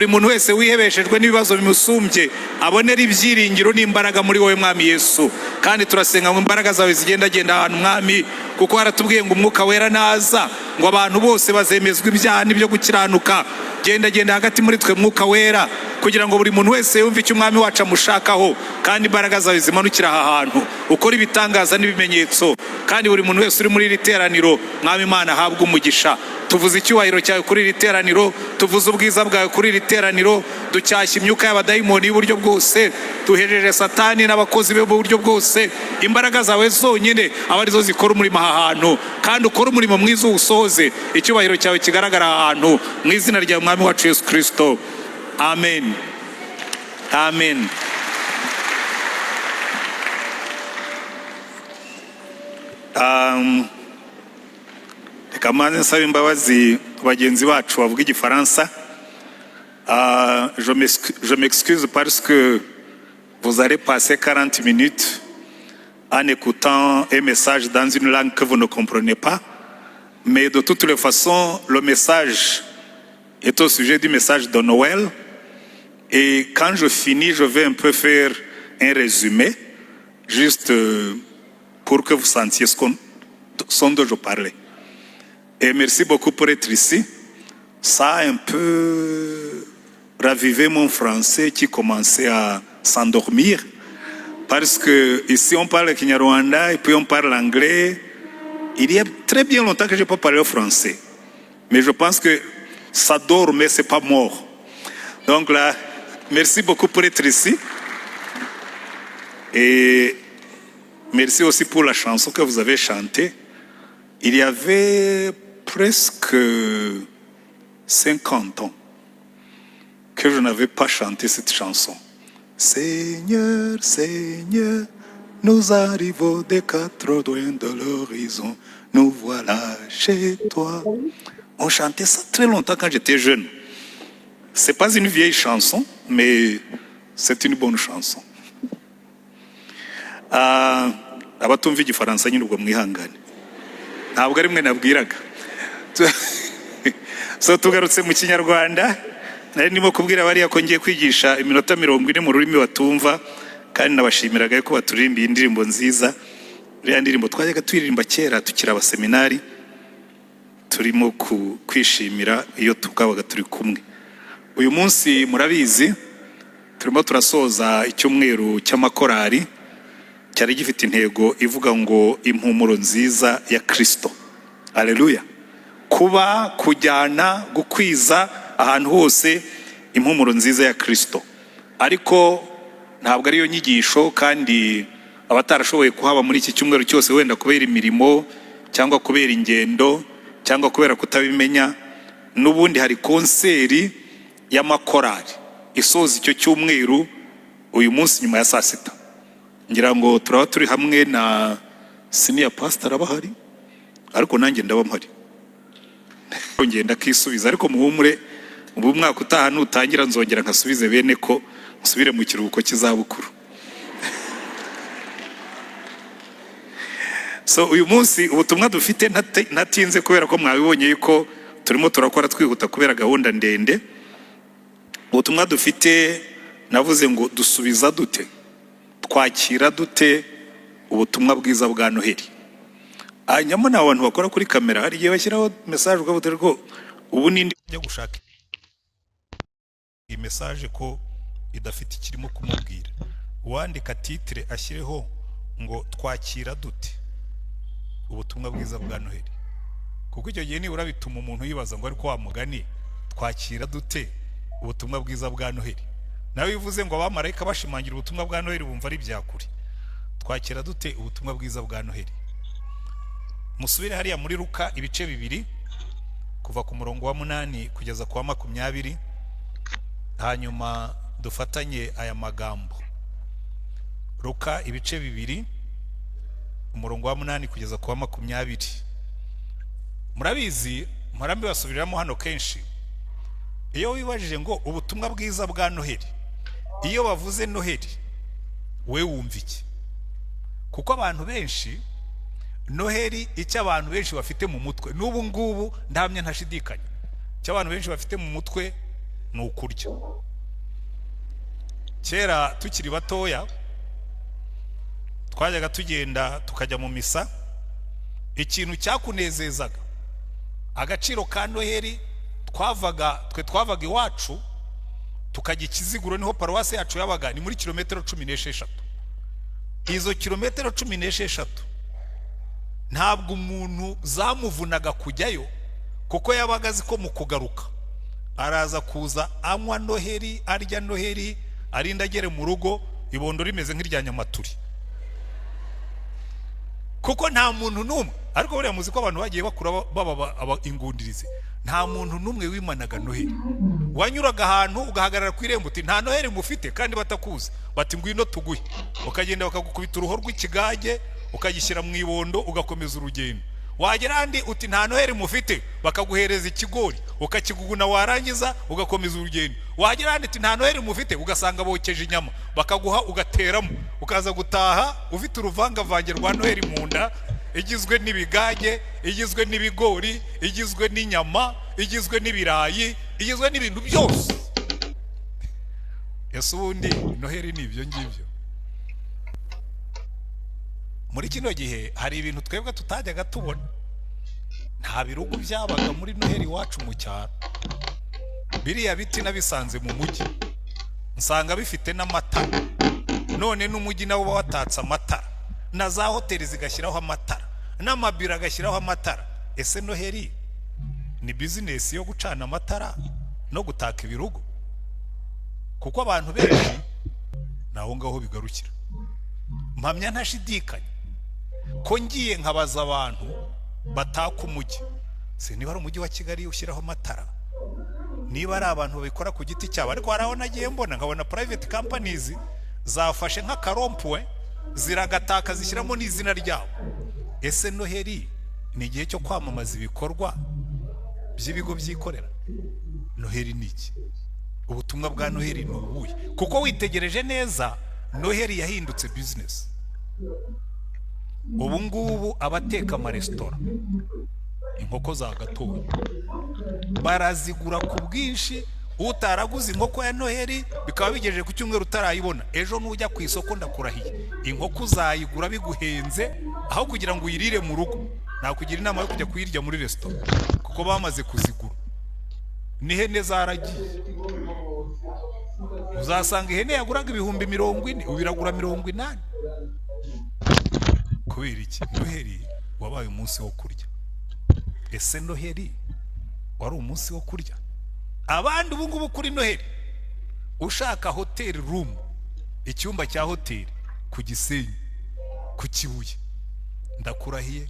buri muntu wese wihebeshejwe n'ibibazo bimusumbye abonera ibyiringiro n'imbaraga muri wowe mwami Yesu. Kandi turasenga ngo imbaraga zawe zigendagenda ahantu mwami, kuko haratubwiye ngo umwuka wera naza ngo abantu bose bazemezwa ibyaha n'ibyo gukiranuka. Genda hagati muri twe mwuka wera, kugira ngo buri muntu wese yumve icyo umwami wacu amushakaho, kandi imbaraga zawe zimanukira aha hantu, ukora ibitangaza n'ibimenyetso. Kandi buri muntu wese uri muri iri teraniro mwami Imana ahabwe umugisha. Tuvuze icyubahiro cyawe kuri iri teraniro, tuvuze ubwiza bwawe kuri iri teraniro, ducyashya imyuka y'abadayimoni y'uburyo bwose, duhejeje satani n'abakozi be b'uburyo bwose. Imbaraga zawe zonyine aba arizo zikora umurimo aha hantu, kandi ukora umurimo mwiza uwusohoze, icyubahiro cyawe kigaragara aha hantu, mu izina rya mwami wacu Yesu Kristo, amen, amen. Kamanzi nsaba imbabazi bagenzi bacu bavuga igifaransa. Je m'excuse parce que vous allez passer 40 minutes en écoutant un message dans une langue que vous ne comprenez pas. Mais de toutes les façons, le message est au sujet du message de Noël. Et quand je finis, je vais un peu faire un résumé, juste pour que vous sentiez ce dont je parlais. Et merci beaucoup pour être ici. Ça a un peu ravivé mon français qui commençait à s'endormir. Parce que ici on parle Kinyarwanda et puis on parle anglais. Il y a très bien longtemps que je n'ai pas parlé français. Mais je pense que ça dort, mais ce n'est pas mort. Donc là, merci beaucoup pour être ici. Et merci aussi pour la chanson que vous avez chantée. Il y avait presque 50 ans que je n'avais pas chanté cette chanson. Seigneur, Seigneur, nous arrivons des quatre coins de l'horizon, nous voilà chez toi. On chantait ça très longtemps quand j'étais jeune. C'est pas une vieille chanson, mais c'est une bonne chanson. Abatumva igifaransa nyine ubwo mwihangane, ntabwo ari mwe nabwiraga. So tugarutse mu Kinyarwanda, nari ndimo kubwira bariya ko ngiye kwigisha iminota 40 mu rurimi batumva, kandi nabashimiraga ko baturirimbiye indirimbo nziza. Uriya ndirimbo twajyaga turirimba kera tukira abaseminari, turimo kwishimira iyo tukabaga turi kumwe. Uyu munsi murabizi turimo turasoza icyumweru cy'amakorari cyari gifite intego ivuga ngo impumuro nziza ya Kristo. Haleluya. Kuba, kujyana, gukwiza ahantu hose impumuro nziza ya Kristo. Ariko ntabwo ariyo nyigisho, kandi abatarashoboye kuhaba muri iki cyumweru cyose, wenda kubera imirimo cyangwa kubera ingendo cyangwa kubera kutabimenya, n'ubundi hari konseri y'amakorari isoza icyo cyumweru uyu munsi nyuma ya saa sita. Ngira ngo turaba turi hamwe na senior pastor abahari, ariko nanjye ndaba mpari. Ngenda kisubiza, ariko muhumure, ubu mwaka utaha nutangira nzongera nkasubize bene ko nsubire mu kiruhuko cy'izabukuru. So uyu munsi ubutumwa dufite natinze kubera ko mwabibonye yuko turimo turakora twihuta kubera gahunda ndende. Ubutumwa dufite navuze ngo dusubiza dute, twakira dute ubutumwa bwiza bwa Noheli. Nyamara abantu bakora kuri kamera hari igihe bashyiraho message ukavuga ko ubu nindi kujya gushaka iyi message ko idafite ikirimo kumubwira. Uwandika titre ashyireho ngo twakira dute ubutumwa bwiza bwa Noheli, kuko icyo gihe ni urabituma umuntu yibaza ngo ariko wa mugani twakira dute ubutumwa bwiza bwa Noheli. Nawe bivuze ngo abamarayika bashimangira ubutumwa bwa Noheli bumva ari byakuri. Twakira dute ubutumwa bwiza bwa Noheli? Musubire hariya muri Luka ibice 2 kuva ku murongo wa 8 kugeza ku wa 20, hanyuma dufatanye aya magambo. Luka ibice 2 umurongo wa 8 kugeza ku wa 20. Murabizi, mparambi basubiriramo hano kenshi. Iyo wibajije ngo ubutumwa bwiza bwa Noheli, iyo bavuze Noheli we wumva iki? Kuko abantu benshi Noheli icyo abantu benshi bafite mu mutwe n'ubu ngubu ndamya ntashidikanya, icyo abantu benshi bafite mu mutwe ni ukurya. Kera tukiri batoya twajyaga tugenda tukajya mu misa, ikintu cyakunezezaga, agaciro ka Noheri twavaga iwacu tukajya Ikiziguro, niho paruwasi yacu yabaga, ni muri kilometero 16. Izo kilometero 16 ntabwo umuntu zamuvunaga kujyayo, kuko yabaga azi ko mu kugaruka araza kuza anywa Noheri, arya Noheri, arinda agere mu rugo ibondo rimeze nk'irya Nyamaturi, kuko nta muntu n'umwe. Ariko buriya muzi ko abantu bagiye bakura baba ingundirize, nta muntu n'umwe wimanaga Noheri. Wanyuraga ahantu ugahagarara ku irembo uti nta Noheri mufite, kandi batakuzi, bati ngwino tuguhe, ukagenda bakagukubita uruho rw'ikigage ukagishyira mu ibondo ugakomeza urugendo. Wagera handi uti nta Noheri mufite, bakaguhereza ikigori ukakiguguna, warangiza ugakomeza urugendo. Wagera handi uti nta Noheri mufite, ugasanga bokeje inyama bakaguha ugateramo, ukaza gutaha ufite uruvangavange rwa Noheri mu nda, igizwe n'ibigage, igizwe n'ibigori, igizwe n'inyama, igizwe n'ibirayi, igizwe n'ibintu byose. Ese ubundi Noheri ni ibyo ngibyo? Muri kino gihe hari ibintu twebwe tutajyaga tubona. Nta birugu byabaga muri Noheri wacu mu cyaro. Biriya biti nabisanze mu mujyi, nsanga bifite n'amatara. None n'umujyi nawo watatse amatara, na za hoteli zigashyiraho amatara, n'amabiro agashyiraho amatara. Ese Noheri ni business yo gucana amatara no gutaka ibirugo? Kuko abantu benshi naho ngaho bigarukira. Mpamya ntashidikanya ko ngiye nkabaza abantu bataka umujyi, se niba ari umujyi wa Kigali ushyiraho amatara, niba ari abantu babikora ku giti cyabo. Ariko haraho nagiye mbona nkabona private companies zafashe nk'akarompwe ziragataka zishyiramo n'izina ryabo. Ese Noheri ni igihe cyo kwamamaza ibikorwa by'ibigo byikorera? Noheri ni iki? Ubutumwa bwa Noheri ni ubuhe? Kuko witegereje neza Noheri yahindutse business. Ubu ngubu abateka amaresitora, inkoko za gatoya barazigura ku bwinshi. Utaraguze inkoko ya Noheri bikaba bigejeje ku cyumweru utarayibona, ejo nujya ku isoko ndakurahiye inkoko uzayigura biguhenze, aho kugira ngo uyirire mu rugo. Nakugira inama yo kujya kuyirya muri restaurant, kuko bamaze kuzigura. N'ihene zaragiye, uzasanga ihene yaguraga ibihumbi 40 ubiragura 80. Kubera iki? Noheri wabaye umunsi wo kurya. Ese Noheri wari umunsi wo kurya? Abandi ubu ngubu kuri Noheri ushaka hotel room, icyumba cya hotel ku Gisenyi, ku Kibuye, ndakurahiye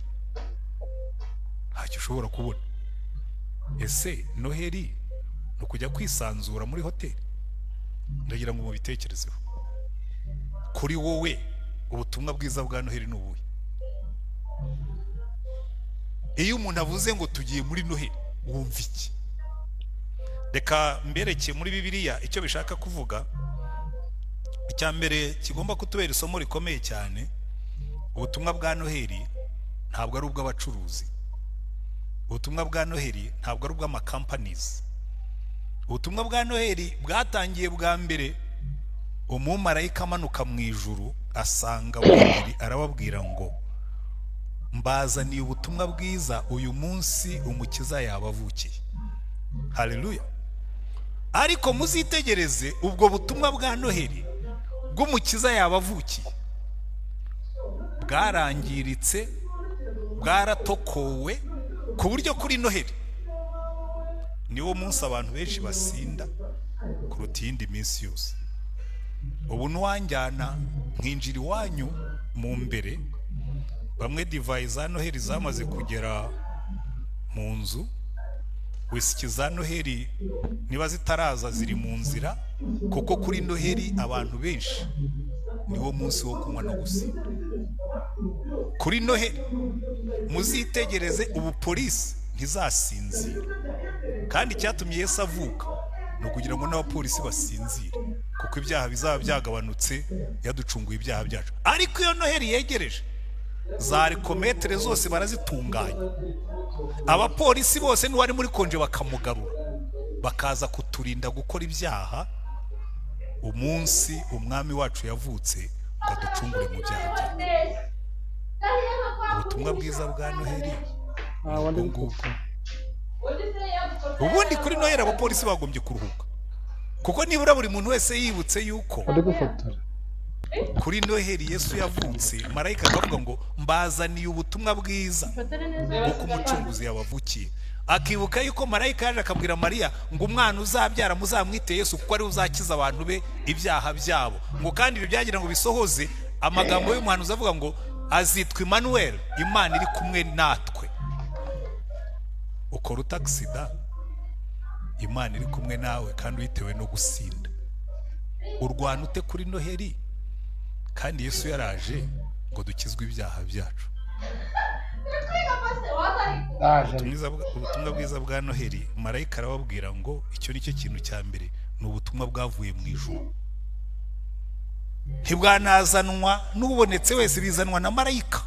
ntacyo ushobora kubona. Ese Noheri no kujya kwisanzura muri hotel? Ndagira ngo mubitekerezeho. Kuri wowe ubutumwa bwiza bwa Noheri ni ubuhe? Iyo umuntu avuze ngo tugiye muri Noheri wumva iki? Reka mbereke muri Bibiliya icyo bishaka kuvuga. Icya mbere kigomba kutubera isomo rikomeye cyane, ubutumwa bwa Noheri ntabwo ari ubw'abacuruzi. Ubutumwa bwa Noheri ntabwo ari ubw'amacompanies. Ubutumwa bwa Noheri bwatangiye bwa mbere umumarayika amanuka mu ijuru asanga ababiri, arababwira ngo mbazaniye ubutumwa bwiza, uyu munsi umukiza yabavukiye. Haleluya. Ariko muzitegereze ubwo butumwa bwa Noheri bw'umukiza yabavukiye bwarangiritse, bwaratokowe, ku buryo kuri Noheri niwo munsi abantu benshi basinda kuruta iyindi minsi yose. Ubu nwanjyana nkinjira iwanyu mu mbere, bamwe divayi za Noheri zamaze kugera mu nzu, wisiki za Noheri niba zitaraza ziri mu nzira, kuko kuri Noheri abantu benshi niwo munsi wo kunywa no gusinda. Kuri Noheri muzitegereze ubu polisi ntizasinzira, kandi cyatumye Yesu avuka no kugira ngo n'abapolisi basinzire, kuko ibyaha bizaba byagabanutse yaducunguye ibyaha byacu. Ariko iyo Noheri yegereje, za rekometere zose barazitunganya, abapolisi bose n'uwari muri konje bakamugarura, bakaza kuturinda gukora ibyaha umunsi umwami wacu yavutse ngo aducungure mu byaha byacu. Ubutumwa bwiza bwa Noheli ubwo ngubwo. Ubundi kuri Noheli abapolisi bagombye kuruhuka, kuko nibura buri muntu wese yibutse yuko kuri Noheli Yesu yavutse, marayika akavuga ngo mbazaniye ubutumwa bwiza bw'uko umucunguzi yabavukiye. Akibuka yuko marayika yaje akabwira Mariya ngo umwana uzabyara muzamwite Yesu kuko ari uzakiza abantu be ibyaha byabo. Ngo kandi ibi byagira ngo bisohoze amagambo y'umuhanuzi avuga ngo azitwa Emmanuel, Imana iri kumwe natwe. Ukora utagisida, Imana iri kumwe nawe kandi uyitewe no gusinda. Urwana ute kuri Noheli kandi Yesu yaraje ngo dukizwe ibyaha byacu. Ubutumwa bwiza bwa Noheli, marayika arababwira ngo icyo nicyo kintu cya mbere, ni ubutumwa bwavuye mu ijuru. Ntibwanazanwa n'ubonetse wese, bizanwa na marayika.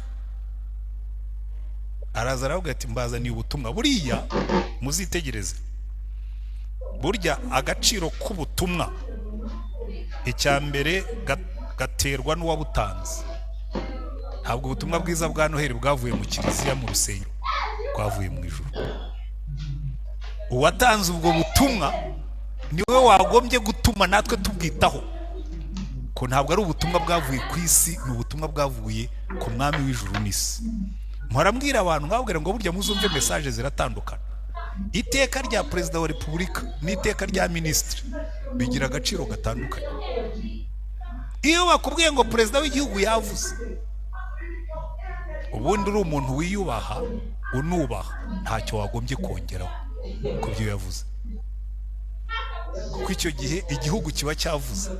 Araza aravuga ati mbazaniye ubutumwa. Buriya muzitegereze, burya agaciro k'ubutumwa icya mbere gaterwa n'uwabutanze. Ntabwo ubutumwa bwiza bwa Noheli bwavuye mu kiliziya mu rusengero, bwavuye mu ijuru. Uwatanze ubwo butumwa niwe wagombye gutuma natwe tubwitaho, ko ntabwo ari ubutumwa bwavuye ku isi, ni ubutumwa bwavuye ku mwami w'ijuru n'isi. Murambwira abantu nkabwira ngo burya muzumve message ziratandukana. Iteka rya perezida wa repubulika n'iteka rya minisitiri bigira agaciro gatandukanye. Iyo bakubwiye ngo perezida w'igihugu yavuze, ubundi uri umuntu wiyubaha unubaha, ntacyo wagombye kongeraho ku byo yavuze, kuko icyo gihe igihugu kiba cyavuze.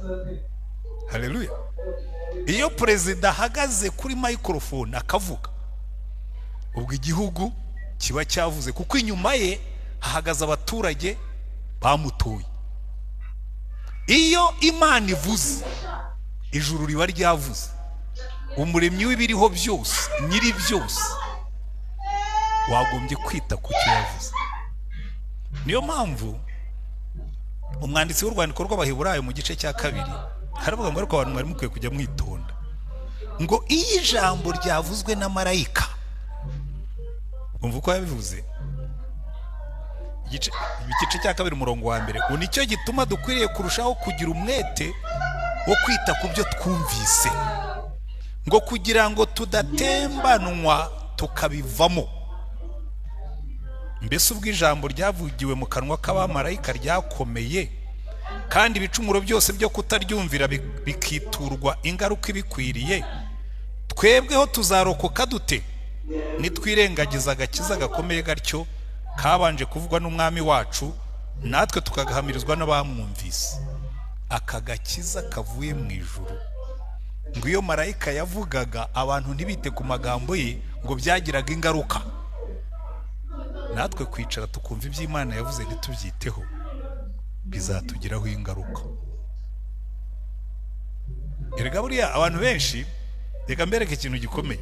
Haleluya. Iyo perezida ahagaze kuri microphone akavuga, ubwo igihugu kiba cyavuze, kuko inyuma ye hahagaze abaturage bamutoye. Iyo Imana ivuze, ijuru riba ryavuze. Umuremyi w'ibiriho byose, nyiri byose, wagombye kwita ku cyo yavuze. Niyo mpamvu umwanditsi w'urwandiko rw'Abaheburayo mu gice cya 2 haravuga ngo ariko abantu mwari mukwiye kujya mwitonda, ngo iyi jambo ryavuzwe na marayika, umva uko yabivuze, igice cya 2 umurongo wa 1, ngo nicyo gituma dukwiriye kurushaho kugira umwete wo kwita ku byo twumvise, ngo kugira ngo tudatembanwa tukabivamo. Mbese ubwo ijambo ryavugiwe mu kanwa k'abamarayika ryakomeye, kandi ibicumuro byose byo kutaryumvira bikiturwa ingaruka ibikwiriye, twebweho tuzarokoka dute nitwirengagiza agakiza gakomeye gatyo kabanje kuvugwa n'umwami wacu, natwe tukagahamirizwa n'abamwumvise? Aka gakiza kavuye mu ijuru, ngo iyo marayika yavugaga abantu ntibite ku magambo ye, ngo byagiraga ingaruka. Natwe kwicara tukumva iby'Imana yavuze ntitubyiteho, bizatugiraho ingaruka. Erega buriya abantu benshi, reka mbereke ikintu gikomeye,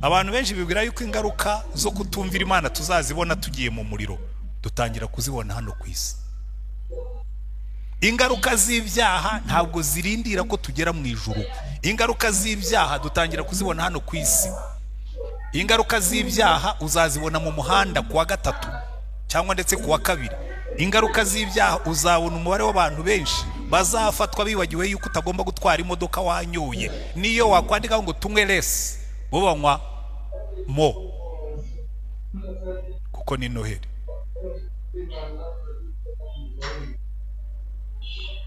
abantu benshi bibwira yuko ingaruka zo kutumvira Imana tuzazibona tugiye mu muriro. Dutangira kuzibona hano ku isi. Ingaruka z'ibyaha ntabwo zirindira ko tugera mu ijuru. Ingaruka z'ibyaha dutangira kuzibona hano ku isi. Ingaruka z'ibyaha uzazibona mu muhanda kuwa 3 cyangwa ndetse kuwa 2. Ingaruka z'ibyaha uzabona umubare w'abantu benshi bazafatwa bibagiwe yuko utagomba gutwara imodoka wanyoye. Niyo wakwandika ngo tunywe less, bo banywa mo, kuko ni Noheli.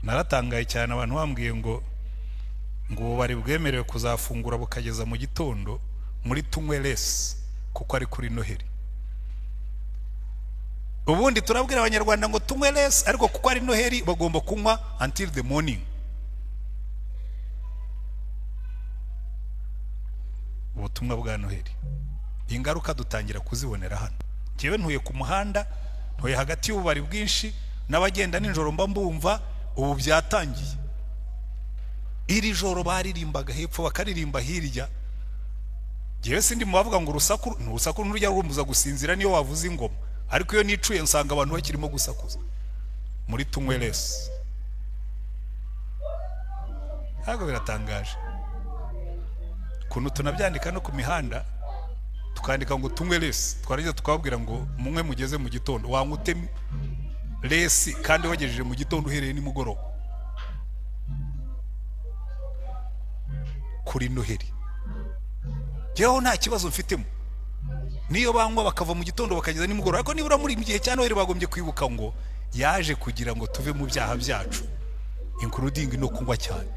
Naratangaye cyane abantu bambwiye ngo bari bwemerewe kuzafungura bukageza mu gitondo muri tunywe less, kuko ari kuri Noheli. Ubundi turabwira abanyarwanda ngo tunywe less, ariko kuko ari Noheli bagomba kunywa until the morning. Ubutumwa bwa Noheli, ingaruka dutangira kuzibonera hano. Jewe ntuye ku muhanda, ntuye hagati y'ububari bwinshi, n'abagenda nijoro mba mbumva ubu byatangiye. Iri joro baririmbaga hepfo bakaririmba hirya. Jewe sindi mubavuga ngo urusaku nurujya rumbuza gusinzira niyo wavuze ingoma, ariko iyo nicuye nsanga abantu bakirimo gusakuza. muri tunywe resi. Ntabwo biratangaje ukuntu tunabyandika no ku mihanda, tukandika ngo tunywe resi, twarangiza tukababwira ngo munywe mugeze mu gitondo. Wanywa ute resi kandi wagejeje mu gitondo uhereye nimugoroba kuri Noheli? Jyewe nta kibazo mfitemo niyo banywa bakava mu gitondo bakageza nimugoroba, ariko nibura muri gihe cya Noheli bagombye kwibuka ngo yaje kugira ngo tuve mu byaha byacu, including no kunywa cyane.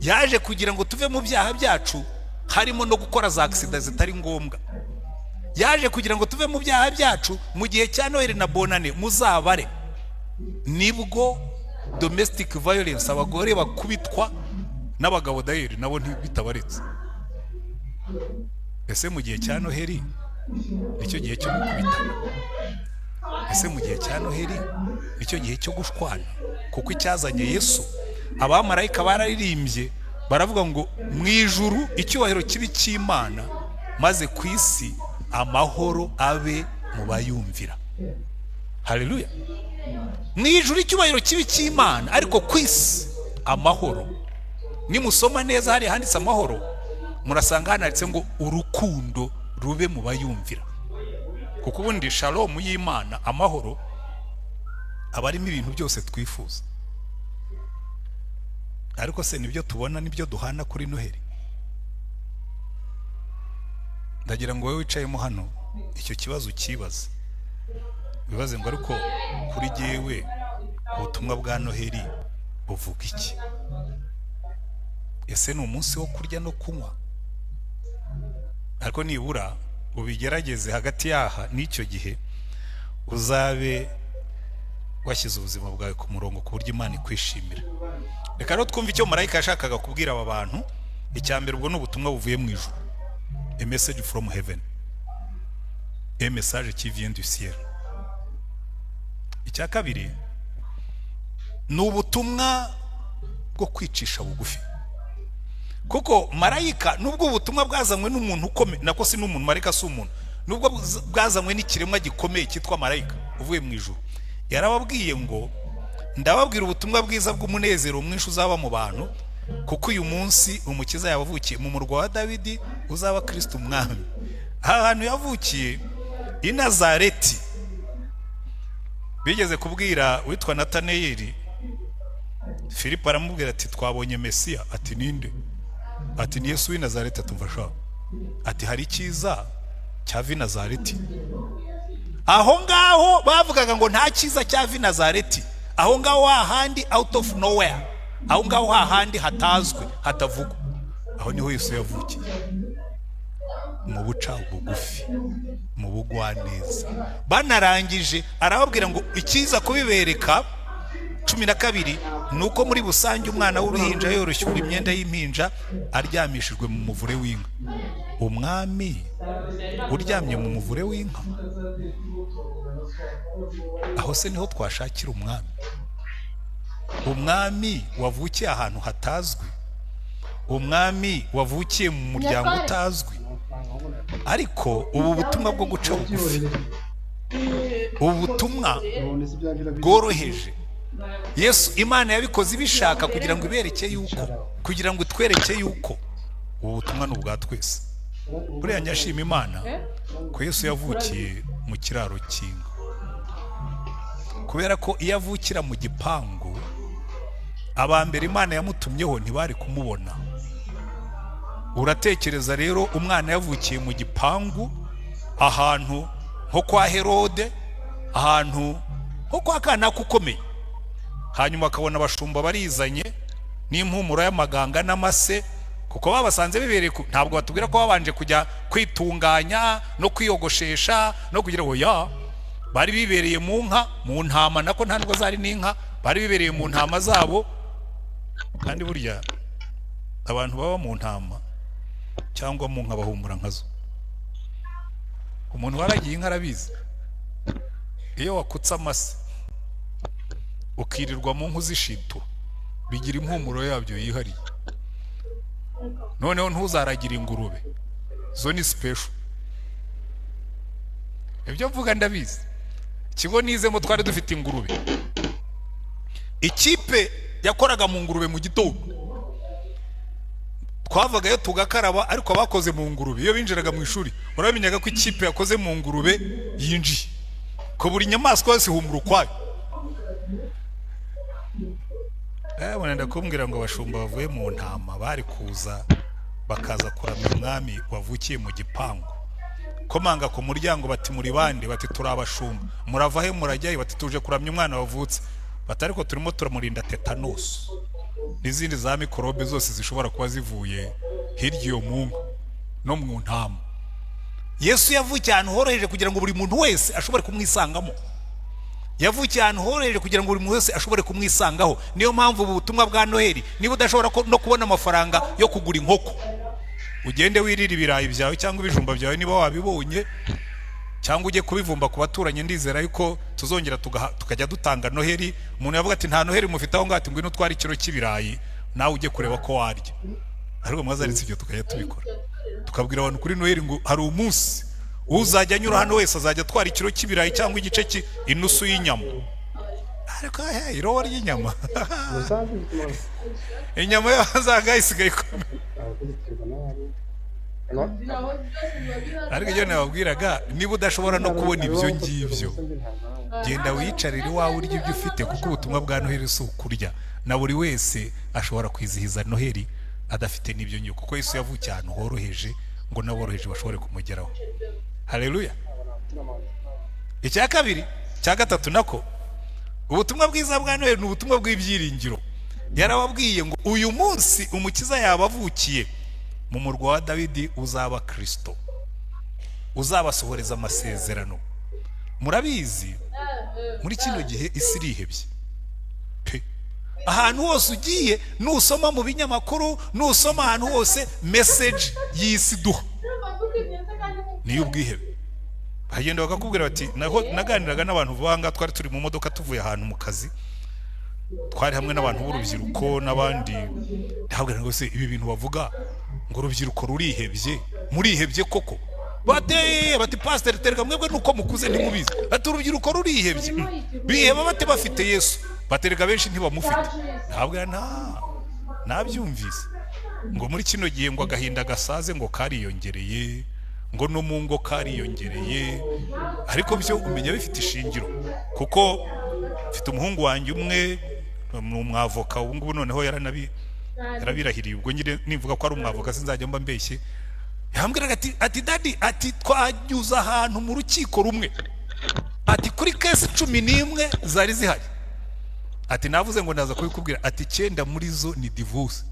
Yaje kugira ngo tuve mu byaha byacu, harimo no gukora za accident zitari ngombwa. Yaje kugira ngo tuve mu byaha byacu mu gihe cya Noheli na Bonane. Muzabare nibwo domestic violence, abagore bakubitwa n'abagabo dayeri nabo ntibitabaretse. Ese mu gihe cya Noheli nicyo gihe cyo gukubitana? Ese mu gihe cya Noheli nicyo gihe cyo gushwana? Kuko icyazanye Yesu, abamarayika bararirimbye baravuga ngo mu ijuru icyubahiro kibi cy'Imana, maze ku isi amahoro abe mu bayumvira. Haleluya! Mu ijuru icyubahiro kibi cy'Imana, ariko ku isi amahoro. Nimusoma neza hari handitse amahoro, murasanga handitse ngo urukundo rube mu bayumvira. Kuko ubundi shalom y'Imana, amahoro, aba arimo ibintu byose twifuza. Ariko se nibyo tubona, nibyo duhana kuri Noheli? Ndagira ngo wowe wicayemo hano icyo kibazo ukibaze, bibaze ngo ariko kuri jyewe ubutumwa bwa Noheli buvuga iki? Ese ni umunsi wo kurya no kunywa? Ariko nibura ubigerageze hagati yaha n'icyo gihe, uzabe washyize ubuzima bwawe ku murongo ku buryo Imana ikwishimira. Reka rero twumve icyo marayika yashakaga kubwira aba bantu. Icya mbere ubwo ni ubutumwa buvuye mu ijuru, a message from heaven, a message qui vient du ciel. Icya kabiri ni ubutumwa bwo kwicisha bugufi. Kuko marayika nubwo ubutumwa bwazanywe n'umuntu ukomeye, nako si n'umuntu, marayika si umuntu, nubwo bwazanywe n'ikiremwa gikomeye cyitwa marayika uvuye mu ijuru, yarababwiye ngo ndababwira ubutumwa bwiza bw'umunezero mwinshi uzaba mu bantu, kuko uyu munsi umukiza yabavukiye mu murwa wa Dawidi, uzaba Kristo umwami. Aha hantu yavukiye i Nazareti. Bigeze kubwira witwa Natanayeli, Filipo aramubwira ati twabonye Mesiya. Ati ninde? Ati ni Yesu w'i Nazareti. Atumva ati hari icyiza cya Nazareti. Aho ngaho bavugaga ngo nta cyiza cya Nazareti. Aho ngaho hahandi out of nowhere, aho ngaho hahandi hatazwe hatavugwa, aho niho Yesu yavukiye, mu buca bugufi, mu bugwaneza. Banarangije arababwira ngo icyiza kubibereka 12 nuko muri busange umwana w'uruhinja yoroshywe imyenda y'impinja aryamishijwe mu muvure w'inka. Umwami uryamye mu muvure w'inka, aho se niho twashakira umwami? Umwami wavukiye ahantu hatazwi, umwami wavukiye mu muryango utazwi. Ariko ubu butumwa bwo guca bugufi, ubu butumwa bworoheje, Yesu Imana yabikoze ibishaka kugira ngo ibereke yuko, kugira ngo itwereke yuko ubu butumwa ni ubwa twese. Buriya nyashima Imana ko Yesu yavukiye mu kiraro cy'inka, kubera ko iyo avukira mu gipangu, abambere Imana yamutumyeho ntibari kumubona. Uratekereza rero umwana yavukiye mu gipangu, ahantu nko kwa Herode, ahantu nko kwa Kanaka ukomeye, hanyuma akabona abashumba barizanye n'impumuro y'amaganga n'amase, kuko babasanze bibereye. Ntabwo batubwira ko babanje kujya kwitunganya no kwiyogoshesha no kugira ngo ya bari bibereye mu nka, mu ntama, nako nta nubwo zari n'inka, bari bibereye mu ntama zabo. Kandi burya abantu baba mu ntama cyangwa mu nka bahumura nkazo. Umuntu waragiye inka arabizi, iyo wakutse amase ukirirwa mu nku zishito, bigira impumuro yabyo yihariye. Noneho ntuzaragira ingurube, zo ni special. Ibyo mvuga ndabizi, ikigo nizemo twari dufite ingurube, ikipe yakoraga mu ngurube mu gitondo, twavagayo tugakaraba, ariko abakoze mu ngurube iyo binjiraga mu ishuri uramenyaga ko ikipe yakoze mu ngurube yinjiye, ko buri nyamaswa yose ihumura ukwayo. Wenda kumbwira ngo abashumba bavuye mu ntama bari kuza bakaza kuramya umwami wavukiye mu gipangu, komanga ku muryango bati muri bande, bati turi abashumba, murava he murajyayo, bati tuje kuramya umwana wavutse, bati ariko turimo turamurinda tetanus n'izindi za mikorobe zose zishobora kuba zivuye hirya iyo mungu no mu ntama. Yesu yavukiye ahantu horoheje kugira ngo buri muntu wese ashobore kumwisangamo, yavukiye ahantu horoheje kugira ngo buri muntu wese ashobore kumwisangaho. Niyo mpamvu ubu butumwa bwa Noheli, niba udashobora no kubona amafaranga yo kugura inkoko, ugende wirira ibirayi byawe cyangwa ibijumba byawe niba wabibonye, cyangwa ujye kubivumba ku baturanyi. Ndizera yuko tuzongera tukajya dutanga Noheli. Umuntu yavuga ati nta Noheli mufite aho ngaho, ati ngwino utware ikiro cy'ibirayi nawe ujye kureba ko warya. Ariko mwazaritse ibyo tukajya tubikora, tukabwira abantu kuri Noheli ngo hari umunsi uzajya anyura hano wese azajya atwara ikiro cy'ibirayi cyangwa igice inusu y'inyama. Ariko irobo ry'inyama inyama yazaga isigaye ikomeye. Ariko iyo nababwiraga, niba udashobora no kubona ibyo ngibyo, genda wiyicarire iwawe urya ibyo ufite, kuko ubutumwa bwa Noheli si ukurya, na buri wese ashobora kwizihiza Noheli adafite n'ibyo ngibyo, kuko Yesu yavukiye ahantu horoheje ngo n'aboroheje bashobore kumugeraho. Haleluya. Icya kabiri, cya gatatu nako, ubutumwa bwiza bwa Noheli ni ubutumwa bw'ibyiringiro. Yarababwiye ngo uyu munsi umukiza yabavukiye mu murwa wa Dawidi, uzaba Kristo, uzabasohoreza amasezerano. Murabizi muri kino gihe isi irihebye pe, ahantu hose ugiye, nusoma mu binyamakuru, nusoma ahantu hose, message y'isi duha niyo ubwihebe. Bagenda bakakubwira bati, naganiraga n'abantu banga, twari turi mu modoka tuvuye ahantu mu kazi, twari hamwe n'abantu b'urubyiruko n'abandi, ntabwo ngo se ibi bintu bavuga ngo urubyiruko rurihebye, murihebye koko? Bati pastor terega mwebwe nuko mukuze ntimubizi, ati urubyiruko rurihebye. Biheba bate bafite Yesu? Baterega benshi ntibamufite. Ntabwo nabyumvise ngo muri kino gihe ngo agahinda gasaze ngo kariyongereye, ngo no mu ngo kariyongereye. Ariko byo umenya bifite ishingiro, kuko mfite umuhungu wanjye umwe ni umwavoka, ubu ngubu noneho yarabirahiriye. Ubwo nyine nivuga ko ari umwavoka sinzajya mba mbeshye. Yambwiraga ati daddy, ati twanyuze ahantu mu rukiko rumwe, ati kuri kesi 11 zari zihari, ati navuze ngo ndaza kubikubwira, ati 9 muri zo ni divorce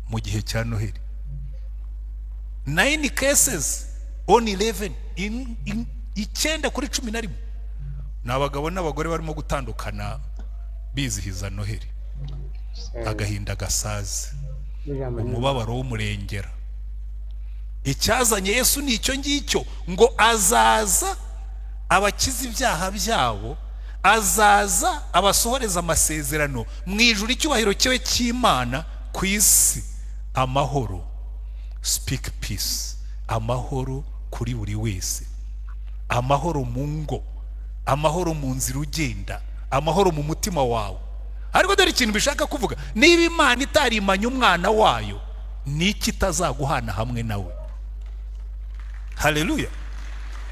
mu gihe cya Noheli. 9 cases on 11, 9 kuri 11 ni abagabo n'abagore barimo gutandukana bizihiza Noheli. Agahinda gasaze, umubabaro w'umurengera. Icyazanye Yesu ni icyo ngicyo, ngo azaza abakiza ibyaha byabo, azaza abasohoreza amasezerano mu ijuru, icyubahiro cyewe cy'Imana ku isi, amahoro, speak peace, amahoro kuri buri wese, amahoro mu ngo, amahoro mu nzira ugenda, amahoro mu mutima wawe. Ariko dore ikintu bishaka kuvuga, niba Imana itarimanye umwana wayo, niki itazaguhana hamwe nawe? Haleluya.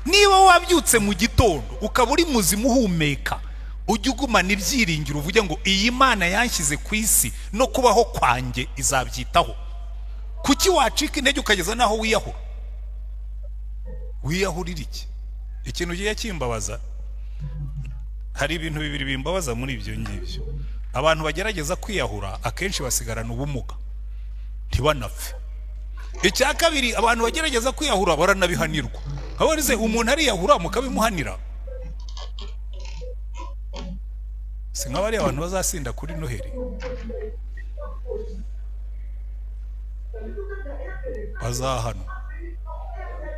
Niba wabyutse mu gitondo ukaba uri muzima uhumeka, ujye ugumana ibyiringiro, uvuge ngo iyi Mana yanshyize ku isi no kubaho kwanjye izabyitaho. Kuki wacika intege ukageza naho wiyahura? Wiyahurira iki? Ikintu giye kimbabaza, hari ibintu bibiri bimbabaza muri ibyo ngibyo. Abantu bagerageza kwiyahura akenshi basigarana ubumuga ntibanapfe. Icya kabiri, abantu bagerageza kwiyahura baranabihanirwa. Habarize umuntu ariyahura mukabimuhanira. Singabari abantu bazasinda kuri Noheli, bazahano.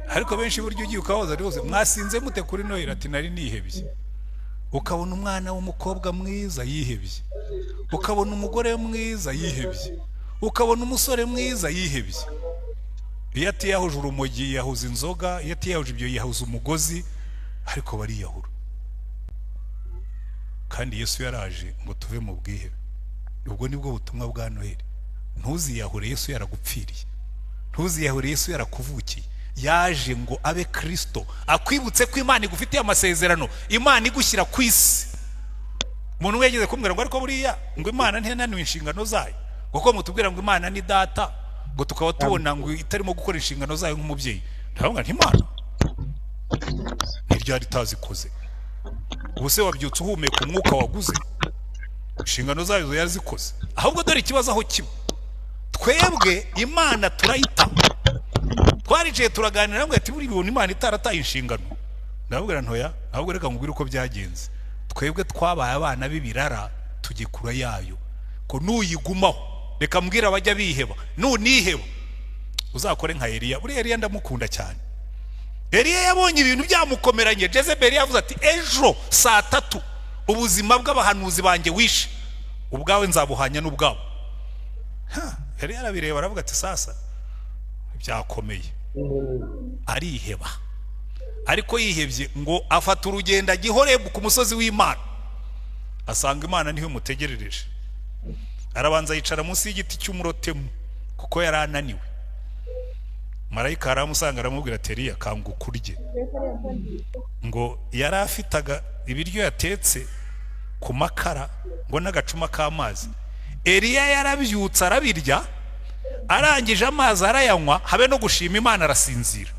Ariko benshi buryo ugiye ukabaza rwose, mwasinze mute kuri Noheli? Ati nari nihebye. Ukabona umwana w'umukobwa mwiza yihebye, ukabona umugore mwiza yihebye, ukabona umusore mwiza yihebye. Iyo atiyahuje urumogi yahuza inzoga, iyo atiyahuje ibyo yahuza umugozi, ariko bariyahura. kandi Yesu yaraje ngo tuve mu bwihebe. Ubwo nibwo butumwa bwa Noheli. Ntuziyahure Yesu yaragupfiriye, ntuziyahure Yesu yarakuvukiye. Yaje ngo abe Kristo, akwibutse ko Imana igufitiye amasezerano, Imana igushyira ku isi. Umuntu wegeze kumbwira ngo ariko buriya ngo Imana ntiyananiwe inshingano zayo, kuko mutubwira ngo Imana ni data, ngo tukaba tubona ngo itarimo gukora inshingano zayo nk'umubyeyi. Ndavuga nti Imana ntiryari tazikoze. Ubuse wabyutse uhumeka umwuka waguze, inshingano zayo yazikoze. Ahubwo dore ikibazo aho kiba, twebwe Imana turayita. Twaricaye turaganira ngo ati buri bintu Imana itarataye inshingano. Ndavuga ntoya, ahubwo reka ngubwire uko byagenze. Twebwe twabaye abana b'ibirara tugikura yayo, ko nuyigumaho reka mbwira abajya biheba, nuniheba uzakore nka Eliya. Buri Eliya ndamukunda cyane. Eliya yabonye ibintu byamukomeranye. Jezebeli yavuze ati ejo saa 3 ubuzima bw'abahanuzi banjye wishe, ubwawe nzabuhanya n'ubwabo. Eliya arabireba aravuga ati sasa byakomeye. Ariheba. Ariko yihebye ngo afata urugendo Horebu ku musozi w'Imana, asanga Imana niho imutegerereje. Arabanza yicara munsi y'igiti cy'umurotemu kuko yari ananiwe. Marayika aramusanga aramubwira ati Eliya kanguka urye. Ngo yari afitaga ibiryo yatetse ku makara ngo n'agacuma k'amazi. Eliya yarabyutse arabirya, arangije amazi arayanywa, habe no gushima Imana arasinzira.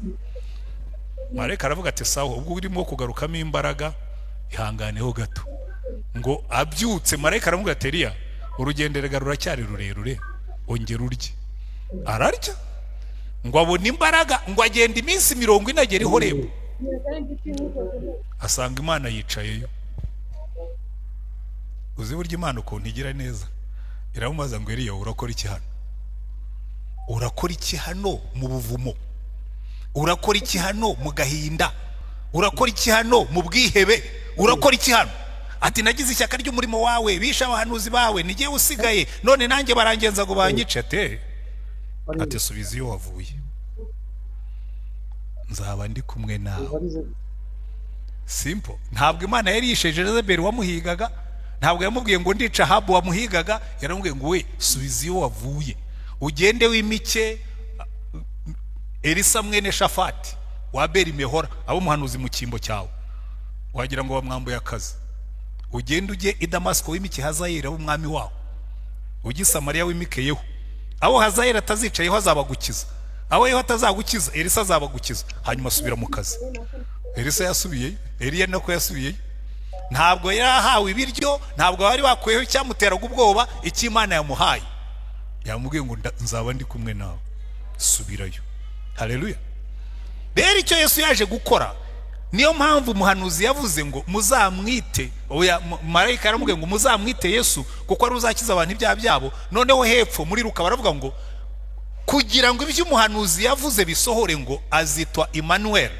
Marayika aravuga ati sawa, ubwo urimo kugarukamo imbaraga ihanganeho gato. Ngo abyutse Marayika aramubwira ati Eliya urugendo ruracyari rurerure, ongera urye. Ararya ngo abona imbaraga, ngo agenda iminsi 40 agera Horebu, asanga Imana yicayeyo. Uzi burya Imana ukuntu igira neza, iramubaza ngo Eliya urakora iki hano? Urakora iki hano mu buvumo? Urakora iki hano mu gahinda? Urakora iki hano mu bwihebe? Urakora iki hano? Ati nagize ishyaka ry'umurimo wawe, bisha abahanuzi bawe, nigiye usigaye, none nanjye barangenza ngo banyice. Ati subiza iyo wavuye, nzaba ndi kumwe nawe. Simple. Ntabwo Imana yari yishe Jezebeli wamuhigaga, ntabwo yamubwiye ngo ndica Ahabu wamuhigaga, yaramubwiye ngo we subiza iyo wavuye, ugende wimike Elisa mwene Shafati wa Berimehora, abo muhanuzi mu kimbo cyawe, wagira ngo bamwambuye akazi. Ugende ujye i Damasiko wimike Hazayeli abo umwami wawe, ujye Samariya wimikeyeho. Abo Hazayeli atazicayeho azabagukiza, abo yeho atazagukiza Elisa azabagukiza, hanyuma asubira mu kazi. Elisa yasubiye, Eliya nako yasubiye. Ntabwo yarahawe ibiryo, ntabwo bari bakuyeho icyamuteraga ubwoba, icyo Imana yamuhaye. Yamubwiye ngo nzaba ndi kumwe nawe, subirayo. Haleluya. Rero icyo Yesu yaje gukora, niyo mpamvu umuhanuzi yavuze ngo muzamwite. Marayika yaramubwiye ngo muzamwite Yesu kuko ari uzakiza abantu ibyaha byabo. Noneho hepfo muri Luka baravuga ngo kugira ngo ibyo umuhanuzi yavuze bisohore, ngo azitwa Emmanuel,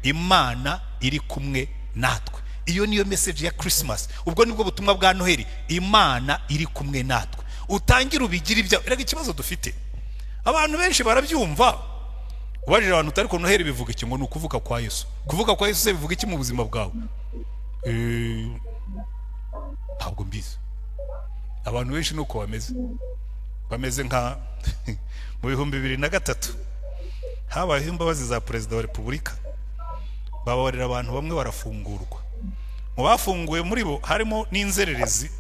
Imana iri kumwe natwe. Iyo niyo message ya Christmas. Ubwo nibwo butumwa bwa Noheli, Imana iri kumwe natwe. Utangira ubigira ibya. Rega ikibazo dufite, abantu benshi barabyumva, ubajije abantu utari ko Noheli bivuga iki, ngo nukuvuka kwa Yesu. Kuvuka kwa Yesu se bivuga iki mu buzima bwawe? Ntabwo mbizi. Abantu benshi nuko bameze nka mu 2003 habayeho imbabazi za Perezida wa Repubulika, bababarira abantu bamwe barafungurwa. Mu bafunguwe muri bo harimo n'inzererezi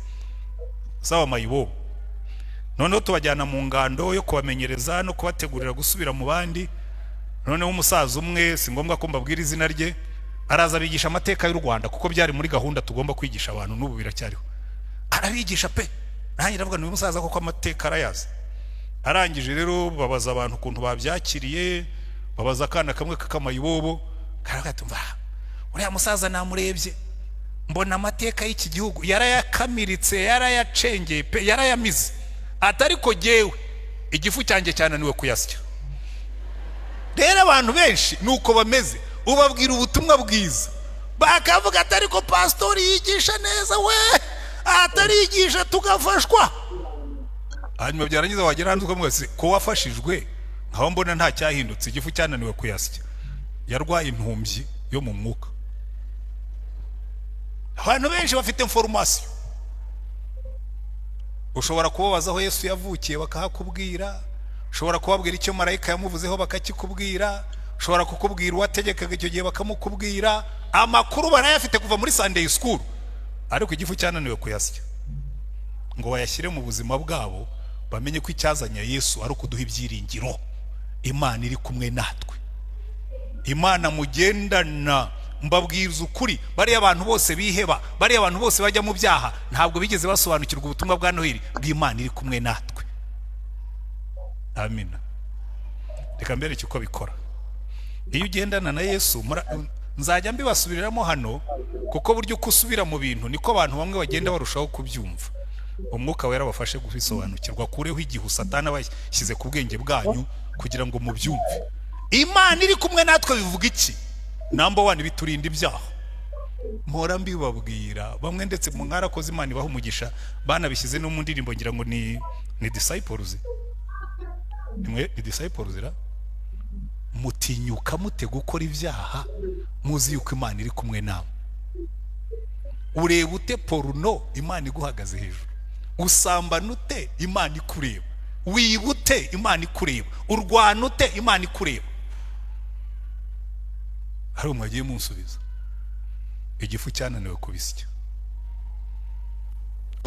z'abamayibobo. Noneho tubajyana mu ngando yo kubamenyereza no kubategurira gusubira mu bandi. Noneho umusaza umwe, si ngombwa ko mbabwira izina rye, araza bigisha amateka y'u Rwanda kuko byari muri gahunda tugomba kwigisha abantu, n'ubu biracyariho. Arabigisha pe, nanjye ndavuga ni umusaza koko amateka arayazi. Arangije rero babaza abantu ukuntu babyakiriye, babaza akana kamwe k'akamayibobo, karatumva uriya musaza namurebye mbona amateka y'iki gihugu yarayakamiritse, yarayacengeye pe, yarayamize. Atariko jewe igifu cyanjye cyananiwe kuyasya. Rero abantu benshi nuko bameze, ubabwira ubutumwa bwiza bakavuga atari ko pastori yigisha neza, we atarigisha tugafashwa. Hanyuma byarangiza wagera hanze ukamwese ko wafashijwe, nkaho mbona nta cyahindutse, igifu cyananiwe kuyasya. Yarwaye intumbyi yo mu mwuka. abantu benshi bafite information. Ushobora kubabaza aho Yesu yavukiye bakahakubwira, ushobora kubabwira icyo marayika yamuvuzeho bakakikubwira, ushobora kukubwira uwategekaga icyo gihe bakamukubwira. Amakuru barayafite kuva muri Sunday school, ariko igifu cyananiwe kuyasya ngo bayashyire mu buzima bwabo, bamenye ko icyazanya Yesu ari ukuduha ibyiringiro. Imana iri kumwe natwe, Imana mugendana. Mbabwiriza ukuri, bariya abantu bose biheba, bariya abantu bose bajya mu byaha, ntabwo bigeze basobanukirwa ubutumwa bwa Noheli bw'Imana iri kumwe natwe. Amina. Reka mbereke uko bikora. Iyo ugendana na Yesu, nzajya mbibasubiriramo hano, kuko buryo uko usubira mu bintu niko abantu bamwe bagenda barushaho kubyumva. Umwuka wera bafashe gusobanukirwa, kureho igihu Satani bashyize ku bwenge bwanyu kugira ngo mubyumve. Imana iri kumwe natwe bivuga iki? Number 1, biturinda ibyaha. Mpora mbibabwira bamwe, ndetse mu mwarakoze Imana ibaha umugisha, banabishyize no mu ndirimbo, ngira ngo ni disciples. Nimwe ni disciples ra? Mutinyuka mute gukora ibyaha muzi yuko Imana iri kumwe nawe. Ureba ute porno, Imana iguhagaze hejuru. Usambana ute, Imana ikureba. Wibute, Imana ikureba. Urwana ute, Imana ikureba. Hari umwagiye munsubiza. Igifu cyananiwe kubisya.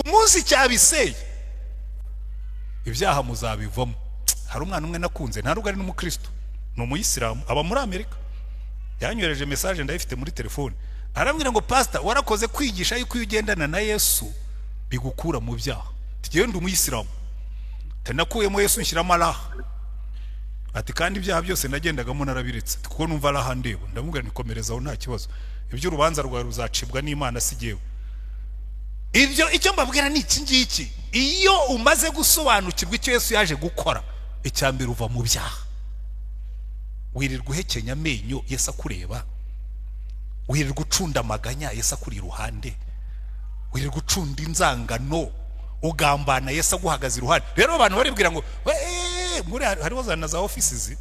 Umunsi cyabiseye, ibyaha muzabivamo. Hari umwana umwe nakunze, nta rugari n'umukristo, ni umuyisilamu, aba muri Amerika. Yanyohereje message ndayifite muri telefone. Arambwira ngo pastor, warakoze kwigisha yuko iyo ugendana na Yesu bigukura mu byaha. Tigiye ndi umuyisilamu, tanakuyemo Yesu nshyiramo Allah. Ati kandi ibyaha byose nagendagamo narabiretse kuko numva Allah ndeba. Ndamubwira nikomerezaho nta kibazo, ibyo urubanza rwawe ruzacibwa n'Imana sigewe. Icyo mbabwira ni iki ngiki, iyo umaze gusobanukirwa icyo Yesu yaje gukora, icyambere uva mu byaha. Wirirwa uhekenya amenyo, Yesu akureba. Wirirwa ucunda amaganya, Yesu akuri iruhande. Wirirwa ucunda inzangano, ugambana, Yesu aguhagaze iruhande. Rero abantu baribwira ngo muri hariho za offices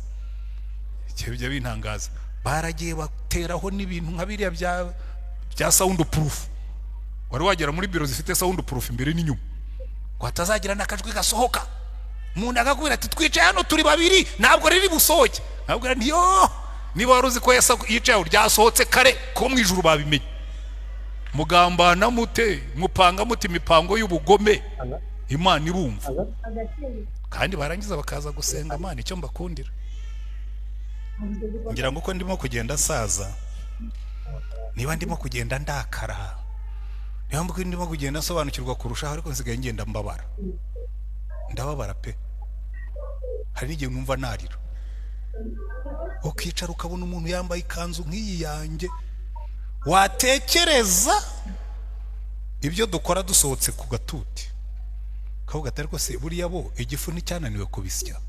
cyebye bintangaza, baragiye bateraho n'ibintu nka biriya bya sound proof. Wari wagera muri biro zifite sound proof imbere n'inyuma, ngo hatazagira nakajwi gasohoka. Umuntu akakubwira ati twicaye hano turi babiri, ntabwo riri busohoke. Ntabwo ntiyo, niba waruzi ko Yesu yicaye ryasohotse kare, ko mu ijuru babimenye. Mugambana mute, mupanga mute imipango y'ubugome, Imana irumva. Kandi barangiza bakaza gusenga Imana. Icyo mbakundira, ngira ngo uko ndimo kugenda saza, niba ndimo kugenda ndakara, niba ndimo kugenda sobanukirwa kurushaho, ariko nsigaye ngenda ndababara pe. Hari n'igihe numva narira, ukicara ukabona umuntu yambaye ikanzu nk'iyi yanjye, watekereza ibyo dukora dusohotse ku gatuti, kavuga ati ariko se buriya bo igifu nticyananiwe kubisya.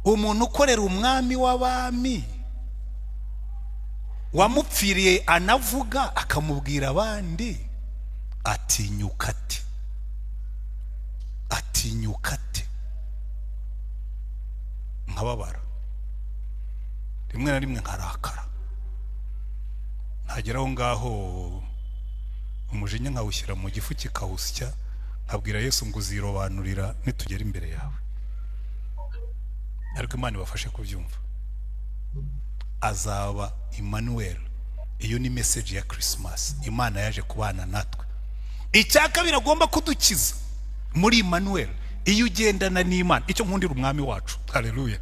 Umuntu ukorera umwami w'abami wamupfiriye anavuga akamubwira abandi, atinyuka ate nkababara, rimwe na rimwe nkarakara, ntageraho ngaho umujinya nkawushyira mu gifu kikawusya, nkabwira Yesu ngo uzirobanurira nitugera imbere yawe. Ariko Imana ibafashe kubyumva. Azaba Emmanuel, iyo ni message ya Christmas. Imana yaje kubana natwe. Icyakabiri agomba kudukiza muri Emmanuel, iyo ugendana n'Imana. Icyo nkundira umwami wacu, haleluya.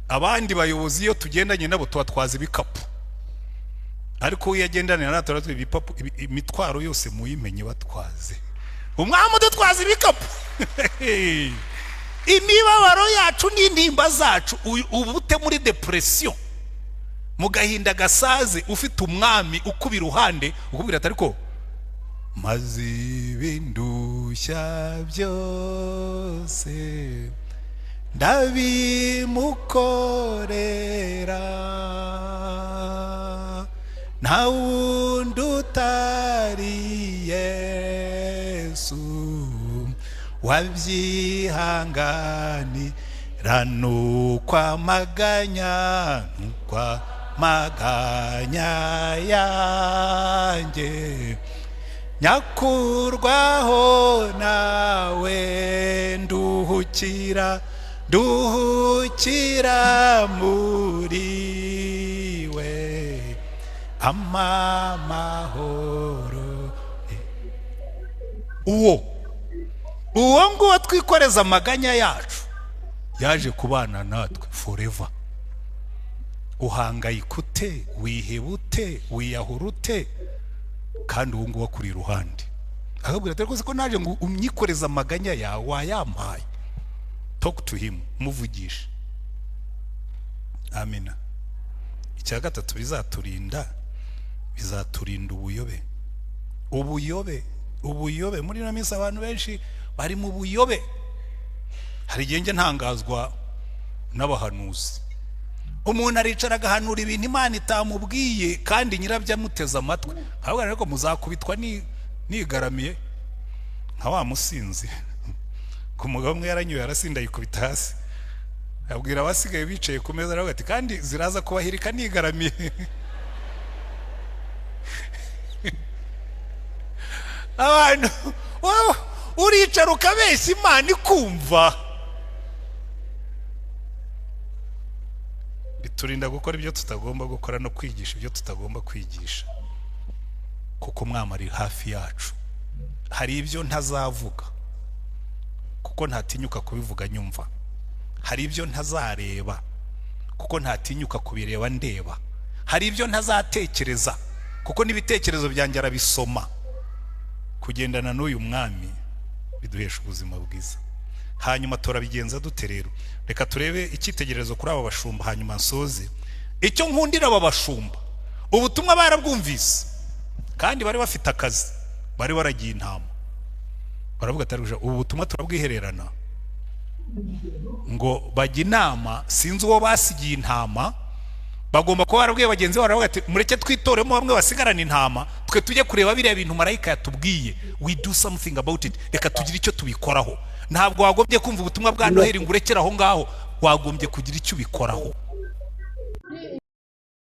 Abandi bayobozi iyo tugendanye nabo tubatwaza ibikapu, ariko uwo yagendana natwe turatwe ibipapu, imitwaro yose muyimenye batwaze. Umwami udutwaza ibikapu. Imibabaro yacu n'intimba zacu ubute muri depression, mu gahinda gasaze, ufite umwami ukuba iruhande ukubwira ati ariko maze ibindushya byose ndabimukorera, nta wundi utari Yesu wabyihanganira, nukwa maganya nukwa maganya yanjye nyakurwaho nawe nduhukira muri we amahoro. uwo nguwo twikoreza amaganya yacu yaje kubana natwe forever. uhangayika ute, wiheba ute, wiyahura ute, kandi uwo nguwo kuri iruhande akabwira ati rwose ko naje ngo umyikoreza amaganya yawe wayampaye. Talk to him, muvugisha. Amina. Icya gatatu bizaturinda ubuyobe. Muri ino minsi abantu benshi bari mu buyobe. Hari igihe njye ntangazwa n'abahanuzi. Umuntu aricara agahanura ibintu Imana itamubwiye kandi nyirabyo amuteze amatwi. Ahubwo ariko muzakubitwa nigaramiye nka wa musinzi. Ku mugabo umwe yaranyuye arasinda yikubita hasi. Abwira abasigaye bicaye ku meza aravuga ati kandi ziraza kubahirika nigaramiye. Abantu uricara ukabeshya Imana ikumva. Biturinda gukora ibyo tutagomba gukora no kwigisha ibyo tutagomba kwigisha, kuko Umwami ari hafi yacu. Hari ibyo ntazavuga kuko ntatinyuka kubivuga nyumva. Hari ibyo ntazareba kuko ntatinyuka kubireba ndeba. Hari ibyo ntazatekereza kuko n'ibitekerezo byanjye arabisoma. Kugendana n'uyu Mwami biduhesha ubuzima bwiza. Hanyuma turabigenza dute rero? Reka turebe icyitegererezo kuri aba bashumba hanyuma nsoze. Icyo nkundira aba bashumba, ubutumwa barabwumvise kandi bari bafite akazi, bari baragiye intama. Baravuga ati ubu butumwa turabwihererana ngo bajya inama, sinzi uwo basigiye intama. Bagomba kuba barabwiye bagenzi babo baravuga ati mureke twitoremo bamwe basigarana intama, twe tujye kureba biriya bintu marayika yatubwiye. We do something about it. Reka tugire icyo tubikoraho. Ntabwo wagombye kumva ubutumwa bwa Noheli ngo urekere aho ngaho, wagombye kugira icyo ubikoraho.